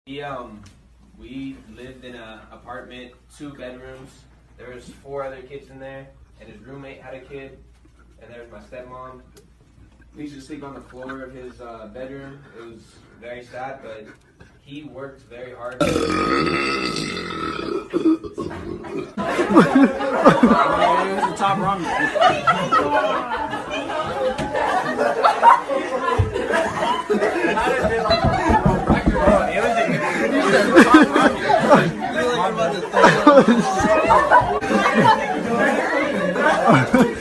We lived in an apartment, 2 bedrooms. There was 4 other kids in there, and his roommate had a kid, and there was my stepmom. We used to sleep on the floor of his bedroom. It was very sad, but he worked very hard. It's the top rung. Oh,